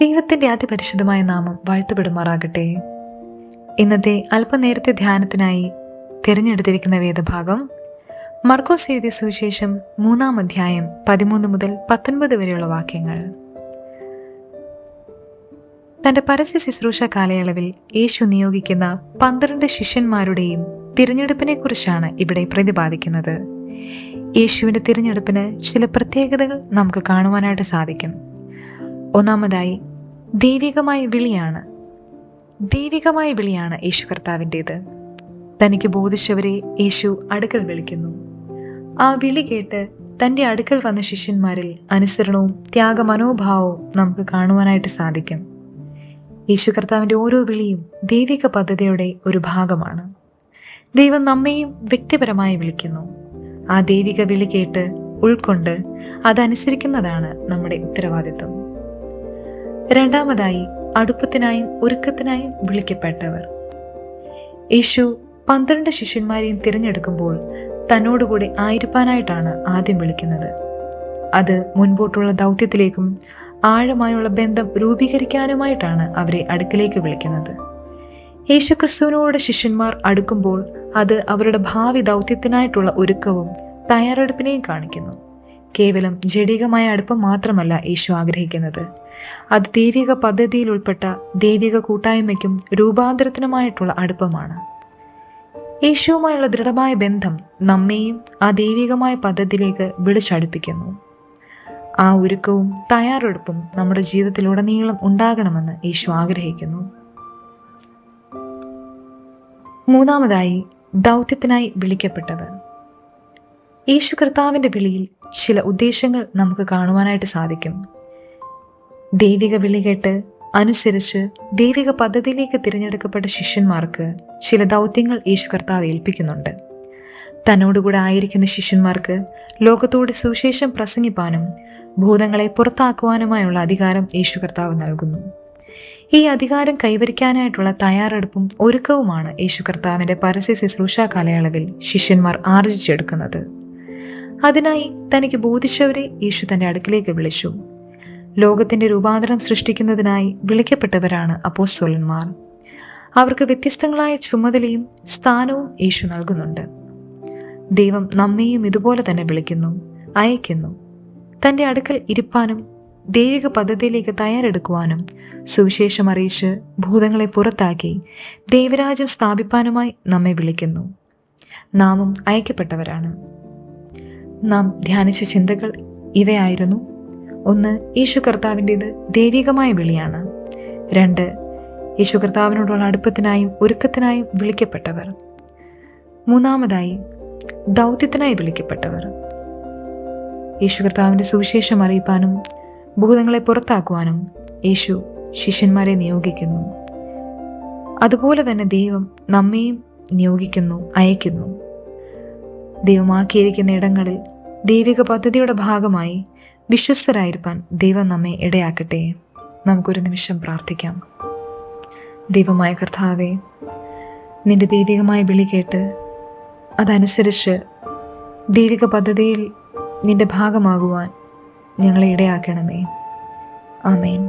ദൈവത്തിന്റെ അതിപരിശുദ്ധമായ നാമം വാഴ്ത്തപ്പെടുമാറാകട്ടെ. ഇന്നത്തെ അല്പനേരത്തെ ധ്യാനത്തിനായി തിരഞ്ഞെടുത്തിരിക്കുന്ന വേദഭാഗം മർക്കോസ് എഴുതിയ സുവിശേഷം 3-ാം അധ്യായം 13 മുതൽ 19 വരെയുള്ള വാക്യങ്ങൾ. തന്റെ പരസ്യ ശുശ്രൂഷ കാലയളവിൽ യേശു നിയോഗിക്കുന്ന 12 ശിഷ്യന്മാരുടെയും തിരഞ്ഞെടുപ്പിനെ കുറിച്ചാണ് ഇവിടെ പ്രതിപാദിക്കുന്നത്. യേശുവിന്റെ തിരഞ്ഞെടുപ്പിന് ചില പ്രത്യേകതകൾ നമുക്ക് കാണുവാനായിട്ട് സാധിക്കും. ഒന്നാമതായി, ദൈവികമായ വിളിയാണ് യേശു കർത്താവിൻ്റെത്. തനിക്ക് ബോധിച്ചവരെ യേശു അടുക്കൽ വിളിക്കുന്നു. ആ വിളി കേട്ട് തൻ്റെ അടുക്കൽ വന്ന ശിഷ്യന്മാരിൽ അനുസരണവും ത്യാഗമനോഭാവവും നമുക്ക് കാണുവാനായിട്ട് സാധിക്കും. യേശു കർത്താവിൻ്റെ ഓരോ വിളിയും ദൈവിക പദ്ധതിയുടെ ഒരു ഭാഗമാണ്. ദൈവം നമ്മെയും വ്യക്തിപരമായി വിളിക്കുന്നു. ആ ദൈവിക വിളി കേട്ട് ഉൾക്കൊണ്ട് അതനുസരിക്കുന്നതാണ് നമ്മുടെ ഉത്തരവാദിത്വം. രണ്ടാമതായി, അടുപ്പത്തിനായും ഒരുക്കത്തിനായും വിളിക്കപ്പെട്ടവർ. യേശു 12 ശിഷ്യന്മാരെയും തിരഞ്ഞെടുക്കുമ്പോൾ തന്നോടുകൂടി ആയിരിക്കാനായിട്ടാണ് ആദ്യം വിളിക്കുന്നത്. അത് മുൻപോട്ടുള്ള ദൗത്യത്തിലേക്കും ആഴമായുള്ള ബന്ധം രൂപീകരിക്കാനുമായിട്ടാണ് അവരെ അടുക്കിലേക്ക് വിളിക്കുന്നത്. യേശുക്രിസ്തുവിനോട് ശിഷ്യന്മാർ അടുക്കുമ്പോൾ അത് അവരുടെ ഭാവി ദൗത്യത്തിനായിട്ടുള്ള ഒരുക്കവും തയ്യാറെടുപ്പിനെയും കാണിക്കുന്നു. കേവലം ജഡികമായ അടുപ്പം മാത്രമല്ല യേശു ആഗ്രഹിക്കുന്നത്. അത് ദൈവിക പദ്ധതിയിൽ ഉൾപ്പെട്ട ദൈവിക കൂട്ടായ്മയ്ക്കും രൂപാന്തരത്തിനുമായിട്ടുള്ള അടുപ്പമാണ്. യേശുവുമായുള്ള ദൃഢമായ ബന്ധം നമ്മെയും ആ ദൈവികമായ പദ്ധതിയിലേക്ക് വിളിച്ചടുപ്പിക്കുന്നു. ആ ഒരുക്കവും തയ്യാറെടുപ്പും നമ്മുടെ ജീവിതത്തിലുടനീളം ഉണ്ടാകണമെന്ന് യേശു ആഗ്രഹിക്കുന്നു. മൂന്നാമതായി, ദൗത്യത്തിനായി വിളിക്കപ്പെട്ടവർ. യേശു കർത്താവിൻ്റെ വിളിയിൽ ചില ഉദ്ദേശങ്ങൾ നമുക്ക് കാണുവാനായിട്ട് സാധിക്കും. ദൈവിക വിളി കേട്ട് അനുസരിച്ച് ദൈവിക പദ്ധതിയിലേക്ക് തിരഞ്ഞെടുക്കപ്പെട്ട ശിഷ്യന്മാർക്ക് ചില ദൗത്യങ്ങൾ യേശു കർത്താവ് ഏൽപ്പിക്കുന്നുണ്ട്. തന്നോടുകൂടെ ആയിരിക്കുന്ന ശിഷ്യന്മാർക്ക് ലോകത്തോട് സുവിശേഷം പ്രസംഗിപ്പാനും ഭൂതങ്ങളെ പുറത്താക്കുവാനുമായുള്ള അധികാരം യേശു കർത്താവ് നൽകുന്നു. ഈ അധികാരം കൈവരിക്കാനായിട്ടുള്ള തയ്യാറെടുപ്പും ഒരുക്കവുമാണ് യേശു കർത്താവിൻ്റെ പരസ്യ ശുശ്രൂഷ കാലയളവിൽ ശിഷ്യന്മാർ ആർജിച്ചെടുക്കുന്നത്. അതിനായി തനിക്ക് ബോധിച്ചവരെ യേശു തൻ്റെ അടുക്കിലേക്ക് വിളിച്ചു. ലോകത്തിന്റെ രൂപാന്തരം സൃഷ്ടിക്കുന്നതിനായി വിളിക്കപ്പെട്ടവരാണ് അപ്പോസ്തലന്മാർ. അവർക്ക് വ്യത്യസ്തങ്ങളായ ചുമതലയും സ്ഥാനവും യേശു നൽകുന്നുണ്ട്. ദൈവം നമ്മെയും ഇതുപോലെ തന്നെ വിളിക്കുന്നു, അയക്കുന്നു. തൻ്റെ അടുക്കൽ ഇരിപ്പാനും ദൈവിക പദ്ധതിയിലേക്ക് തയ്യാറെടുക്കുവാനും സുവിശേഷം അറിയിച്ച് ഭൂതങ്ങളെ പുറത്താക്കി ദൈവരാജ്യം സ്ഥാപിപ്പാനുമായി നമ്മെ വിളിക്കുന്നു. നാമും അയക്കപ്പെട്ടവരാണ്. നാം ധ്യാനിച്ച ചിന്തകൾ ഇവയായിരുന്നു. 1. യേശു കർത്താവിൻ്റേത് ദൈവികമായ വിളിയാണ്. 2. യേശു കർത്താവിനോടുള്ള അടുപ്പത്തിനായും ഒരുക്കത്തിനായും വിളിക്കപ്പെട്ടവർ. മൂന്നാമതായി, ദൗത്യത്തിനായി വിളിക്കപ്പെട്ടവർ. യേശു കർത്താവിൻ്റെ സുവിശേഷം അറിയിപ്പാനും ഭൂതങ്ങളെ പുറത്താക്കുവാനും യേശു ശിഷ്യന്മാരെ നിയോഗിക്കുന്നു. അതുപോലെ തന്നെ ദൈവം നമ്മെയും നിയോഗിക്കുന്നു, അയക്കുന്നു. ദൈവമാക്കിയിരിക്കുന്ന ഇടങ്ങളിൽ ദൈവിക പദ്ധതിയുടെ ഭാഗമായി വിശ്വസ്തരായിരിക്കാൻ ദൈവം നമ്മെ ഇടയാക്കട്ടെ. നമുക്കൊരു നിമിഷം പ്രാർത്ഥിക്കാം. ദൈവമായ കർത്താവേ, നിന്റെ ദൈവികമായ വിളി കേട്ട് അതനുസരിച്ച് ദൈവിക പദ്ധതിയിൽ നിന്റെ ഭാഗമാകുവാൻ ഞങ്ങളെ ഇടയാക്കണമേ. ആമേൻ.